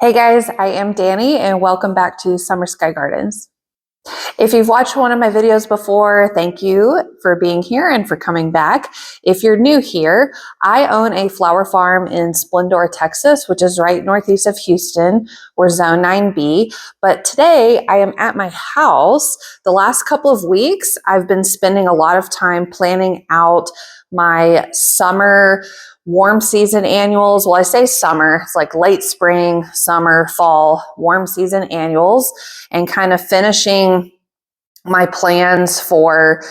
Hey guys, I am Dani and welcome back to Summer Skye Gardens. If you've watched one of my videos before, thank you for being here and for coming back. If you're new here, I own a flower farm in Splendora, Texas, which is right northeast of Houston. We're Zone 9B. But today I am at my house. The last couple of weeks, I've been spending a lot of time planning out my summer warm season annuals. Well, I say summer, it's like late spring, summer, fall, warm season annuals, and kind of finishing my plans for,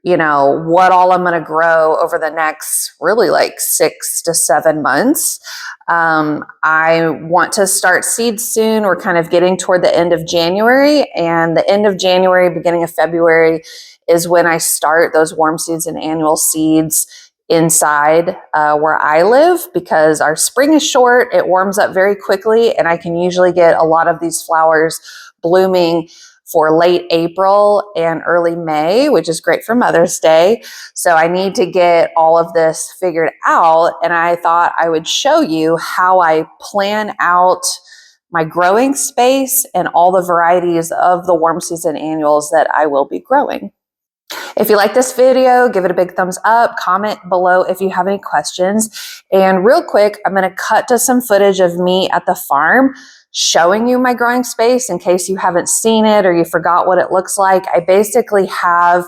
what all I'm going to grow over the next really like 6 to 7 months. I want to start seeds soon. We're kind of getting toward the end of January, and the end of January, beginning of February is when I start those warm season annual seeds inside where I live, because our spring is short. It warms up very quickly, and I can usually get a lot of these flowers blooming for late April and early May, which is great for Mother's Day. So I need to get all of this figured out, and I thought I would show you how I plan out my growing space and all the varieties of the warm season annuals that I will be growing. If you like this video, give it a big thumbs up, comment below if you have any questions. And real quick, I'm going to cut to some footage of me at the farm showing you my growing space in case you haven't seen it or you forgot what it looks like. I basically have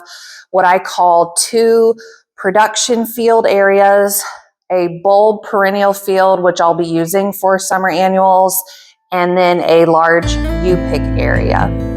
what I call 2 production field areas, a bulb perennial field, which I'll be using for summer annuals, and then a large U-pick area.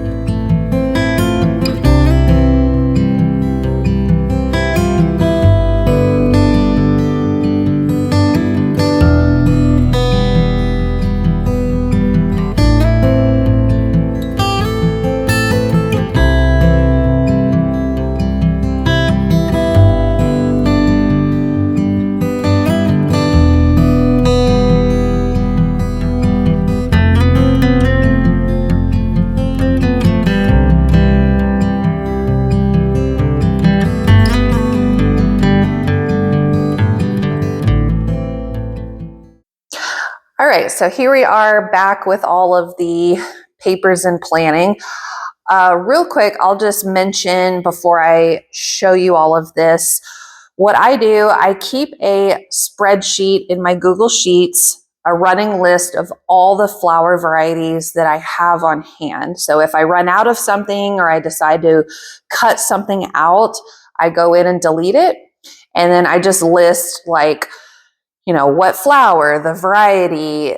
All right, so here we are back with all of the papers and planning. Real quick, I'll just mention before I show you all of this, what I do, I keep a spreadsheet in my Google Sheets, a running list of all the flower varieties that I have on hand. So if I run out of something or I decide to cut something out, I go in and delete it. And then I just list like, what flower, the variety,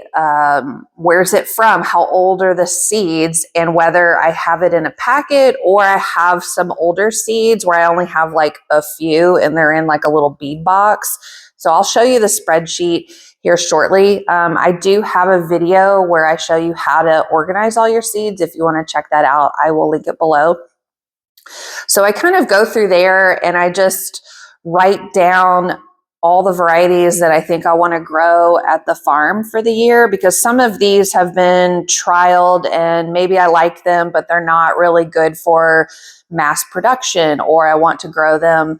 where's it from, how old are the seeds, and whether I have it in a packet or I have some older seeds where I only have like a few and they're in like a little bead box. So I'll show you the spreadsheet here shortly. I do have a video where I show you how to organize all your seeds. If you want to check that out, I will link it below. So I kind of go through there and I just write down all the varieties that I think I want to grow at the farm for the year, because some of these have been trialed and maybe I like them, but they're not really good for mass production, or I want to grow them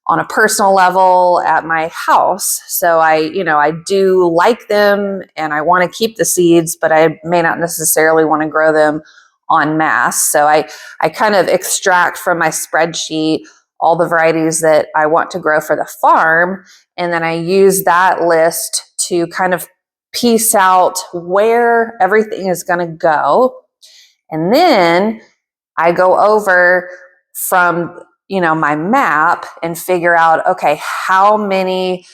on a personal level at my house. So I do like them and I want to keep the seeds, but I may not necessarily want to grow them en masse. So I kind of extract from my spreadsheet all the varieties that I want to grow for the farm. And then I use that list to kind of piece out where everything is going to go. And then I go over from, my map and figure out, okay, how many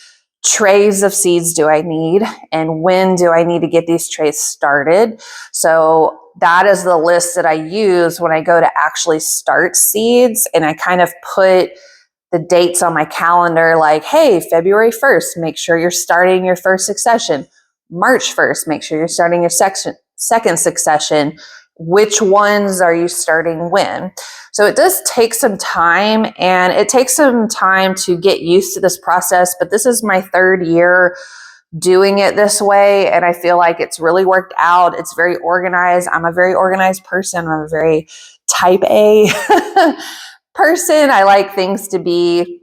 trays of seeds do I need and when do I need to get these trays started? So that is the list that I use when I go to actually start seeds, and I kind of put the dates on my calendar like, hey, February 1st, make sure you're starting your first succession. March 1st, make sure you're starting your second succession. Which ones are you starting when? So it does take some time, and it takes some time to get used to this process, but this is my 3rd year doing it this way, and I feel like it's really worked out. It's very organized. I'm a very organized person. I'm a very type A person. I like things to be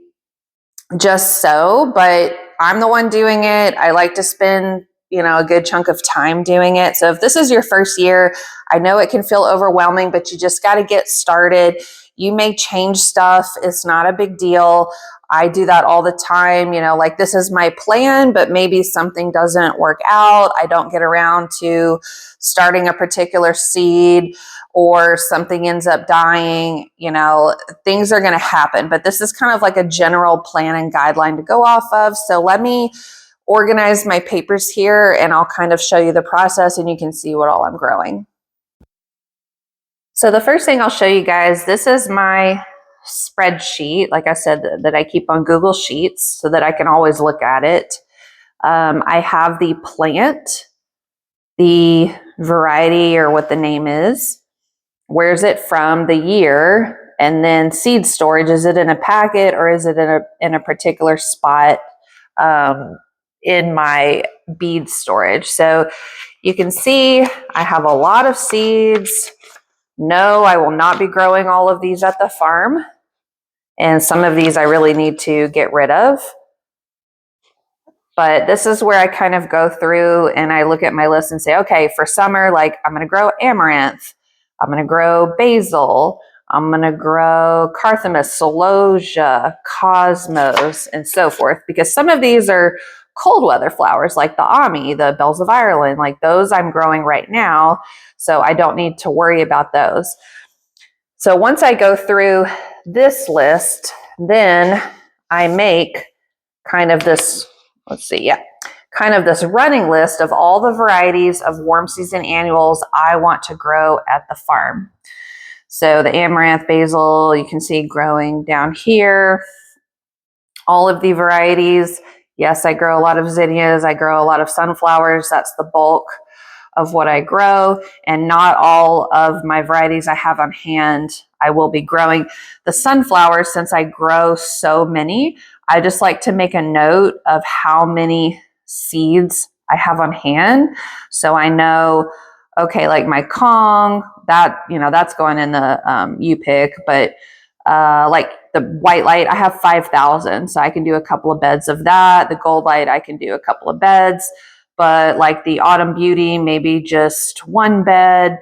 just so, but I'm the one doing it. I like to spend a good chunk of time doing it. So if this is your first year, I know it can feel overwhelming, but you just got to get started. You may change stuff. It's not a big deal. I do that all the time, like this is my plan, but maybe something doesn't work out. I don't get around to starting a particular seed or something ends up dying, things are going to happen. But this is kind of like a general plan and guideline to go off of. So let me organize my papers here and I'll kind of show you the process and you can see what all I'm growing. So the first thing I'll show you guys, this is my spreadsheet, like I said, that I keep on Google Sheets so that I can always look at it. I have the plant, the variety or what the name is, where's it from, the year, and then seed storage. Is it in a packet or is it in a particular spot in my bead storage? So you can see I have a lot of seeds. No, I will not be growing all of these at the farm. And some of these I really need to get rid of. But this is where I kind of go through and I look at my list and say, okay, for summer, like I'm going to grow amaranth. I'm going to grow basil. I'm going to grow carthamus, celosia, cosmos, and so forth. Because some of these are cold weather flowers like the Ami, the bells of Ireland, like those I'm growing right now. So I don't need to worry about those. So once I go through this list, then I make kind of this, kind of this running list of all the varieties of warm season annuals I want to grow at the farm. So the amaranth, basil, you can see growing down here. All of the varieties. Yes, I grow a lot of zinnias. I grow a lot of sunflowers. That's the bulk of what I grow, and not all of my varieties I have on hand I will be growing. The sunflowers, since I grow so many, I just like to make a note of how many seeds I have on hand. So I know, okay, like my Kong, that, that's going in the U-pick, but like the white light, I have 5,000. So I can do a couple of beds of that. The gold light, I can do a couple of beds. But like the Autumn Beauty, maybe just one bed.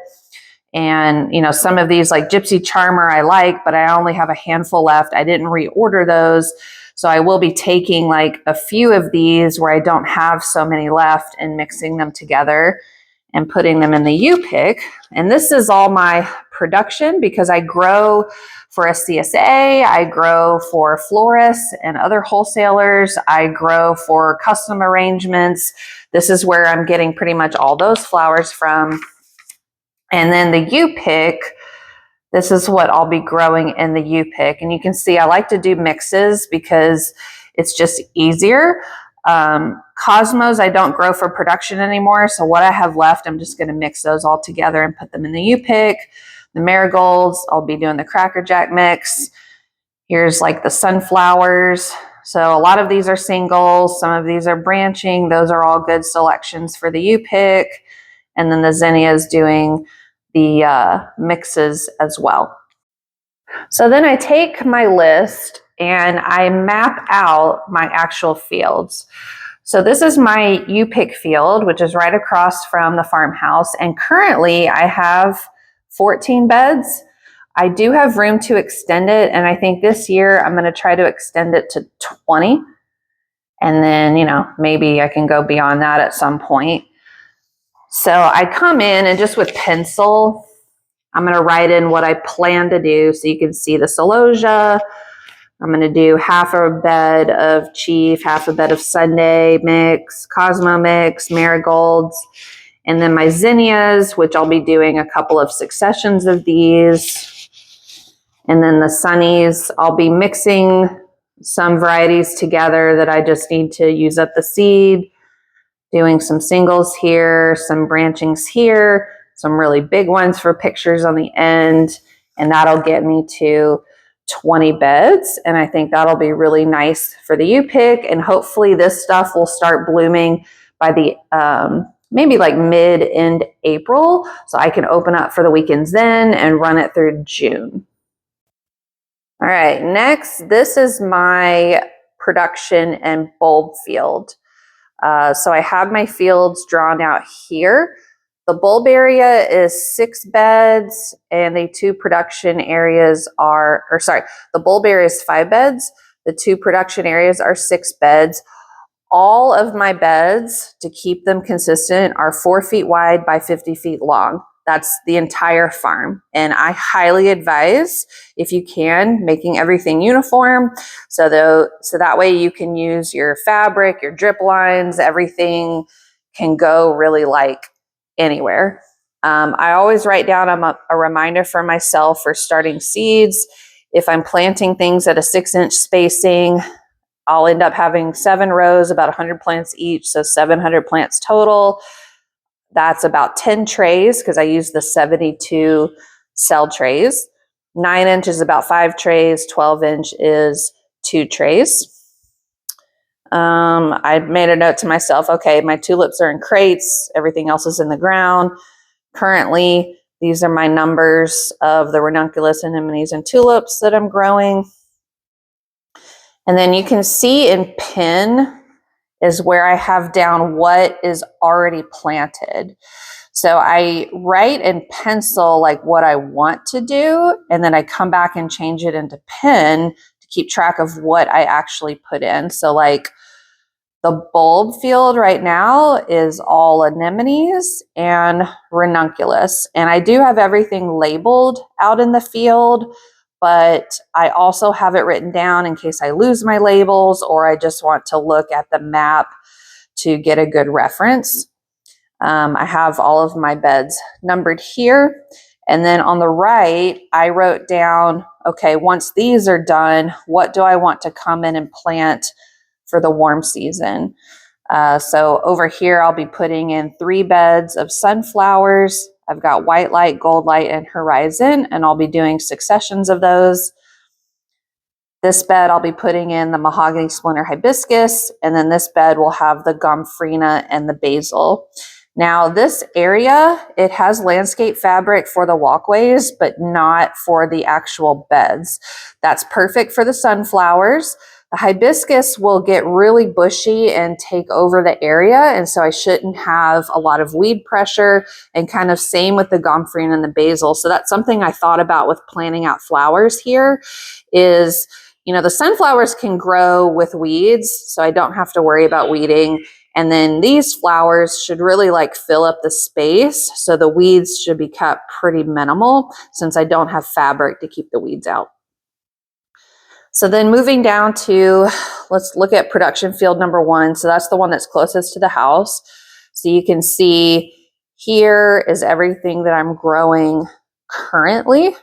And, some of these like Gypsy Charmer I like, but I only have a handful left. I didn't reorder those. So I will be taking like a few of these where I don't have so many left and mixing them together and putting them in the U-pick. And this is all my production because I grow for a CSA, I grow for florists and other wholesalers, I grow for custom arrangements. This is where I'm getting pretty much all those flowers from. And then the U-pick, this is what I'll be growing in the U-pick. And you can see I like to do mixes because it's just easier. Cosmos, I don't grow for production anymore. So what I have left, I'm just going to mix those all together and put them in the U-pick. The marigolds, I'll be doing the Cracker Jack mix. Here's like the sunflowers. So a lot of these are singles. Some of these are branching. Those are all good selections for the U-pick. And then the zinnias doing the mixes as well. So then I take my list and I map out my actual fields. So this is my U-pick field, which is right across from the farmhouse. And currently I have 14 beds. I do have room to extend it. And I think this year I'm going to try to extend it to 20. And then, maybe I can go beyond that at some point. So I come in and just with pencil, I'm going to write in what I plan to do. So you can see the celosia. I'm going to do half a bed of chief, half a bed of Sunday mix, Cosmo mix, marigolds, and then my zinnias, which I'll be doing a couple of successions of these. And then the sunnies, I'll be mixing some varieties together that I just need to use up the seed, doing some singles here, some branchings here, some really big ones for pictures on the end, and that'll get me to 20 beds. And I think that'll be really nice for the U-pick, and hopefully this stuff will start blooming by the maybe like mid-end April, so I can open up for the weekends then and run it through June. All right, next, this is my production and bulb field. So I have my fields drawn out here. The bulb area is 6 beds, and the 2 production areas are, or sorry, the bulb area is 5 beds. The 2 production areas are 6 beds. All of my beds, to keep them consistent, are 4 feet wide by 50 feet long. That's the entire farm. And I highly advise, if you can, making everything uniform. So that way you can use your fabric, your drip lines, everything can go really like anywhere. I always write down a reminder for myself for starting seeds. If I'm planting things at a 6-inch spacing, I'll end up having 7 rows, about 100 plants each, so 700 plants total. That's about 10 trays because I use the 72 cell trays. 9-inch is about 5 trays, 12-inch is 2 trays. I made a note to myself, okay, my tulips are in crates, everything else is in the ground. Currently, these are my numbers of the ranunculus, anemones, and tulips that I'm growing. And then you can see in pen is where I have down what is already planted. So I write in pencil like what I want to do, and then I come back and change it into pen to keep track of what I actually put in. So like the bulb field right now is all anemones and ranunculus. And I do have everything labeled out in the field, but I also have it written down in case I lose my labels or I just want to look at the map to get a good reference. I have all of my beds numbered here. And then on the right, I wrote down, okay, once these are done, what do I want to come in and plant for the warm season? So over here, I'll be putting in 3 beds of sunflowers. I've got white light, gold light, and horizon, and I'll be doing successions of those. This bed, I'll be putting in the mahogany splinter hibiscus, and then this bed will have the gomphrena and the basil. Now this area, it has landscape fabric for the walkways, but not for the actual beds. That's perfect for the sunflowers. The hibiscus will get really bushy and take over the area, and so I shouldn't have a lot of weed pressure, and kind of same with the gomphrena and the basil. So that's something I thought about with planting out flowers here is, you know, the sunflowers can grow with weeds, so I don't have to worry about weeding. And then these flowers should really like fill up the space. So the weeds should be kept pretty minimal since I don't have fabric to keep the weeds out. So then moving down to, let's look at production field number 1. So that's the one that's closest to the house. So you can see here is everything that I'm growing currently.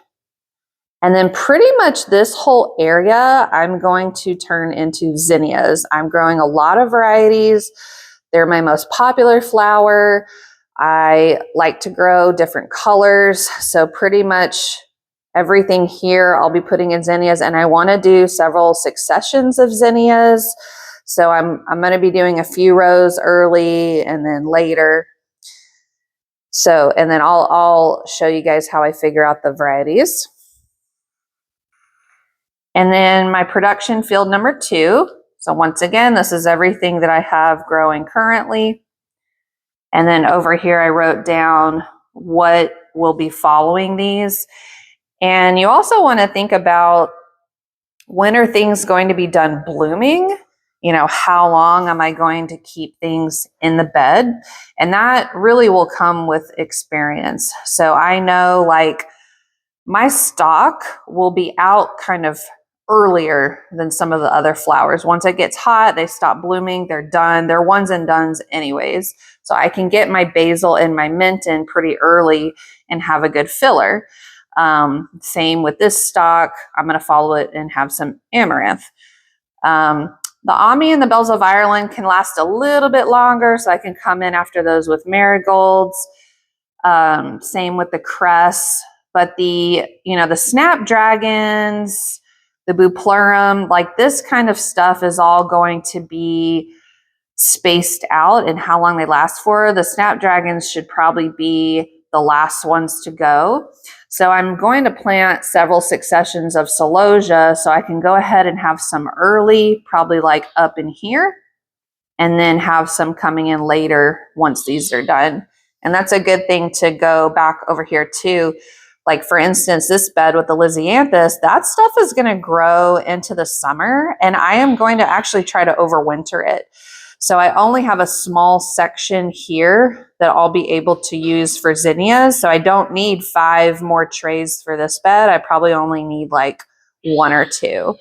And then pretty much this whole area, I'm going to turn into zinnias. I'm growing a lot of varieties. They're my most popular flower. I like to grow different colors. So pretty much everything here I'll be putting in zinnias, and I want to do several successions of zinnias. So I'm going to be doing a few rows early and then later. So, and then I'll show you guys how I figure out the varieties. And then my production field number 2. So once again, this is everything that I have growing currently. And then over here, I wrote down what will be following these. And you also want to think about, when are things going to be done blooming? You know, how long am I going to keep things in the bed? And that really will come with experience. So I know like my stock will be out kind of earlier than some of the other flowers. Once it gets hot, they stop blooming, they're done. They're ones and dones anyways. So I can get my basil and my mint in pretty early and have a good filler. Same with this stock. I'm going to follow it and have some amaranth. The Ami and the Bells of Ireland can last a little bit longer, so I can come in after those with marigolds. Same with the cress. But the snapdragons, the bupleurum, like this kind of stuff is all going to be spaced out and how long they last for. The snapdragons should probably be the last ones to go. So I'm going to plant several successions of celosia so I can go ahead and have some early, probably like up in here, and then have some coming in later once these are done. And that's a good thing to go back over here too. Like for instance, this bed with the Lisianthus, that stuff is going to grow into the summer, and I am going to actually try to overwinter it. So I only have a small section here that I'll be able to use for zinnias. So I don't need 5 more trays for this bed. I probably only need like 1 or 2.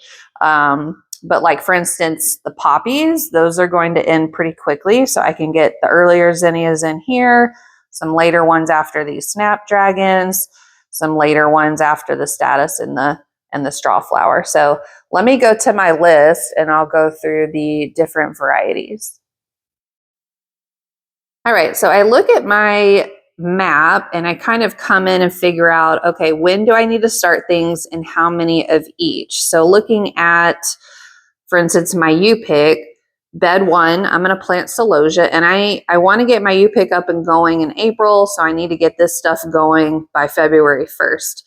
But like for instance, the poppies, those are going to end pretty quickly. So I can get the earlier zinnias in here, some later ones after these snapdragons, some later ones after the status and the straw flower. So let me go to my list and I'll go through the different varieties. All right, so I look at my map and I kind of come in and figure out, okay, when do I need to start things and how many of each? So looking at, for instance, my U-pick, bed 1, I'm going to plant celosia, and I want to get my U-pick up and going in April, so I need to get this stuff going by February 1st.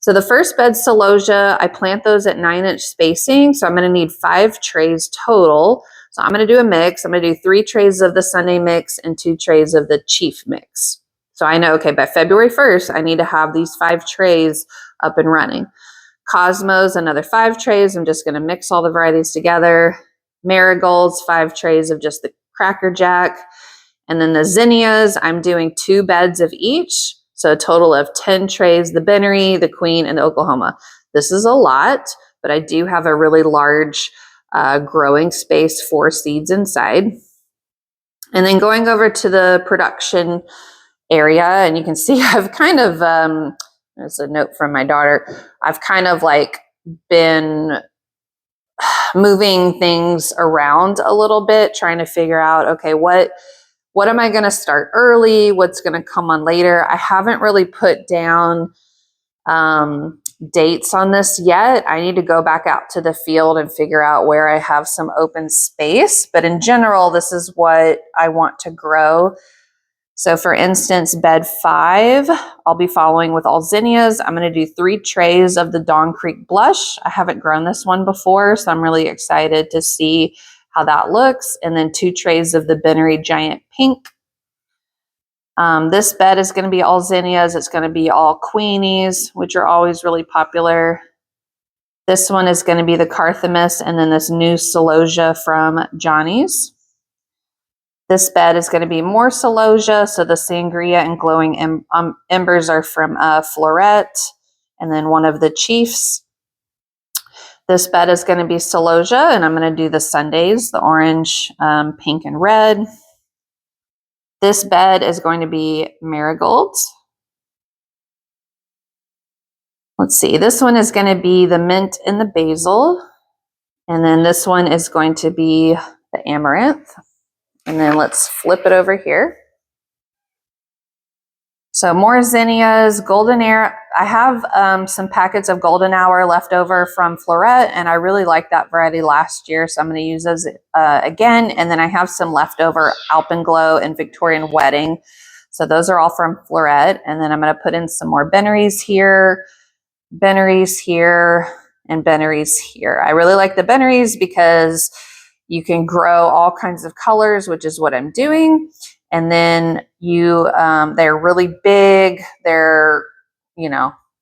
So the first bed celosia, I plant those at 9-inch spacing, so I'm going to need 5 trays total. So I'm going to do a mix. I'm going to do 3 trays of the Sunday mix and 2 trays of the Chief mix. So I know, okay, by February 1st, I need to have these 5 trays up and running. Cosmos, another 5 trays. I'm just going to mix all the varieties together. Marigolds, 5 trays of just the Cracker Jack. And then the zinnias, I'm doing 2 beds of each. So a total of 10 trays, the Bennery, the Queen, and the Oklahoma. This is a lot, but I do have a really large growing space for seeds inside. And then going over to the production area, and you can see I've kind of, there's a note from my daughter, I've kind of like been moving things around a little bit, trying to figure out, okay, what am I going to start early? What's going to come on later? I haven't really put down dates on this yet. I need to go back out to the field and figure out where I have some open space. But in general, this is what I want to grow. So for instance, bed 5, I'll be following with all zinnias. I'm going to do 3 trays of the Dawn Creek Blush. I haven't grown this one before, so I'm really excited to see how that looks. And then 2 trays of the Bennery Giant Pink. This bed is going to be all zinnias. It's going to be all queenies, which are always really popular. This one is going to be the Carthamus, and then this new celosia from Johnny's. This bed is going to be more celosia, so the Sangria and Glowing Embers are from Florette, and then one of the Chiefs. This bed is going to be celosia, and I'm going to do the Sundays, the orange, pink, and red. This bed is going to be marigolds. Let's see, this one is going to be the mint and the basil. And then this one is going to be the amaranth. And then let's flip it over here. So more zinnias, golden air. I have some packets of golden hour left over from Florette, and I really liked that variety last year, so I'm going to use those again. And then I have some leftover Alpenglow and Victorian Wedding. So those are all from Florette. And then I'm going to put in some more Bennerys here, and Bennerys here. I really like the Bennerys because you can grow all kinds of colors, which is what I'm doing. And then they're really big. They're,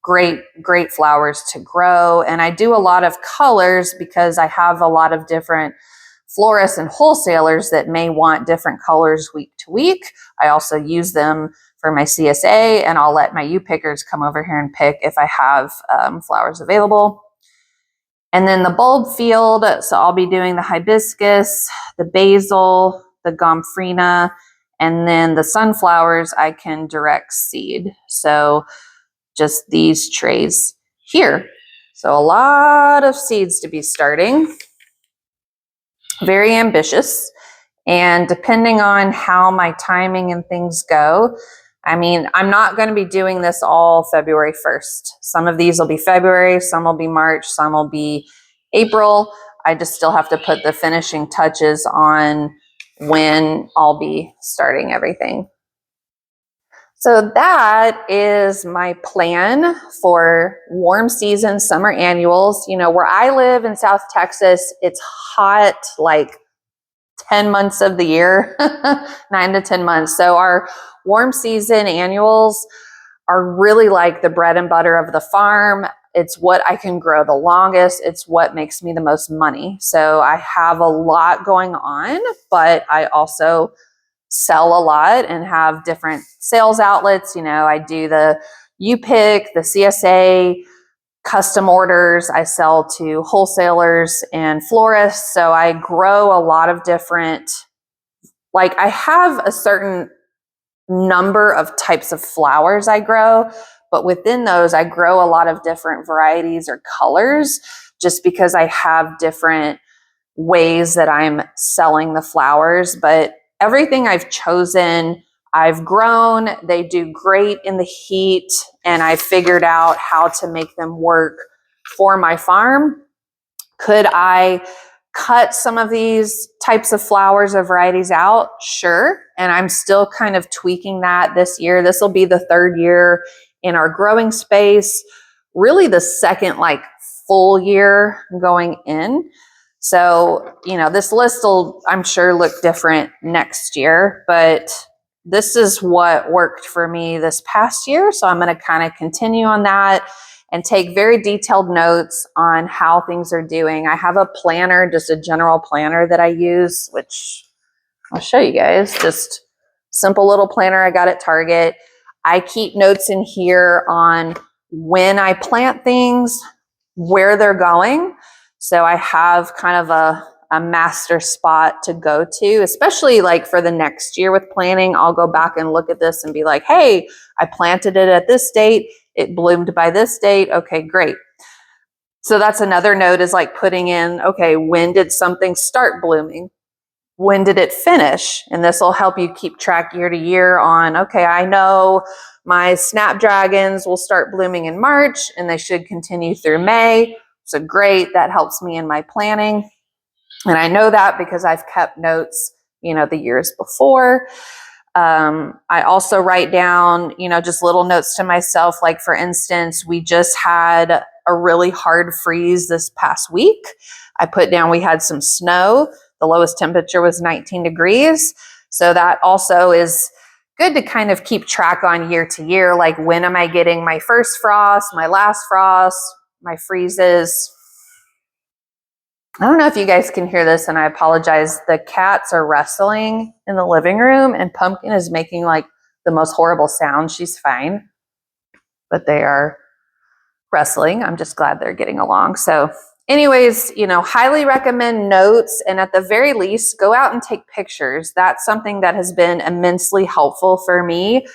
great flowers to grow. And I do a lot of colors because I have a lot of different florists and wholesalers that may want different colors week to week. I also use them for my CSA, and I'll let my U-pickers come over here and pick if I have flowers available. And then the bulb field, so I'll be doing the hibiscus, the basil, the gomphrena, and then the sunflowers I can direct seed. So just these trays here. So a lot of seeds to be starting. Very ambitious. And depending on how my timing and things go, I mean, I'm not going to be doing this all February 1st. Some of these will be February, some will be March, some will be April. I just still have to put the finishing touches on when I'll be starting everything. So that is my plan for warm season summer annuals. Where I live in South Texas, it's hot like 10 months of the year, 9 to 10 months. So our warm season annuals are really like the bread and butter of the farm. It's what I can grow the longest. It's what makes me the most money. So I have a lot going on, but I also sell a lot and have different sales outlets. You know, I do the U-Pick, the CSA, custom orders. I sell to wholesalers and florists. So I grow a lot of different, like I have a certain number of types of flowers I grow, but within those, I grow a lot of different varieties or colors just because I have different ways that I'm selling the flowers. But everything I've chosen, I've grown. They do great in the heat, and I figured out how to make them work for my farm. Could I cut some of these types of flowers or varieties out? Sure. And I'm still kind of tweaking that this year. This will be the third year in our growing space, really the second like full year going in. So, you know, this list will, I'm sure, look different next year, but this is what worked for me this past year. So I'm going to kind of continue on that and take very detailed notes on how things are doing. I have a planner, just a general planner that I use, which I'll show you guys. Just simple little planner I got at Target. I keep notes in here on when I plant things, where they're going. So I have kind of a master spot to go to, especially like for the next year with planting. I'll go back and look at this and be like, hey, I planted it at this date. It bloomed by this date. Okay, great. So that's another note, is like putting in, okay, when did something start blooming? When did it finish? And this will help you keep track year to year on, okay, I know my snapdragons will start blooming in March and they should continue through May. So great, that helps me in my planning. And I know that because I've kept notes, you know, the years before. I also write down, you know, just little notes to myself. Like for instance, we just had a really hard freeze this past week. I put down, we had some snow. The lowest temperature was 19 degrees. So that also is good to kind of keep track on year to year. Like when am I getting my first frost, my last frost, my freezes. I don't know if you guys can hear this, and I apologize. The cats are wrestling in the living room, and Pumpkin is making like the most horrible sound. She's fine, but they are wrestling. I'm just glad they're getting along. So anyways, you know, highly recommend notes, and at the very least, go out and take pictures. That's something that has been immensely helpful for me,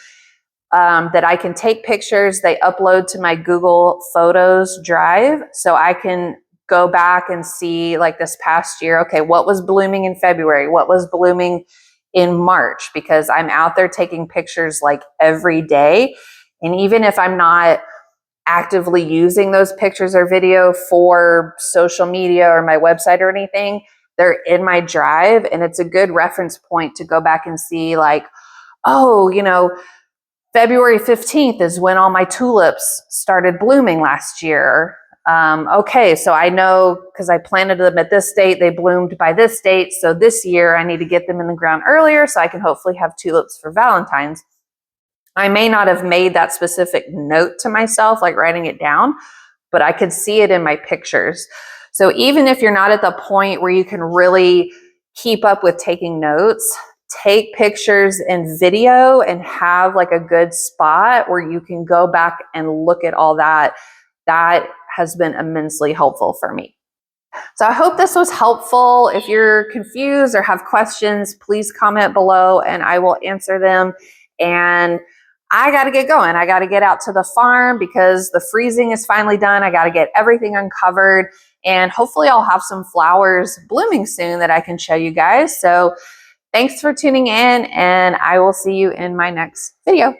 that I can take pictures. They upload to my Google Photos drive, so I can go back and see, like this past year, okay, what was blooming in February? What was blooming in March? Because I'm out there taking pictures like every day. And even if I'm not actively using those pictures or video for social media or my website or anything, they're in my drive. And it's a good reference point to go back and see, like, oh, you know, February 15th is when all my tulips started blooming last year. Okay, so I know because I planted them at this date, they bloomed by this date. So this year I need to get them in the ground earlier so I can hopefully have tulips for Valentine's. I may not have made that specific note to myself, like writing it down, but I could see it in my pictures. So even if you're not at the point where you can really keep up with taking notes, take pictures and video and have like a good spot where you can go back and look at all that. That has been immensely helpful for me. So I hope this was helpful. If you're confused or have questions, please comment below and I will answer them. And I got to get going. I got to get out to the farm because the freezing is finally done. I got to get everything uncovered, and hopefully I'll have some flowers blooming soon that I can show you guys. So thanks for tuning in, and I will see you in my next video.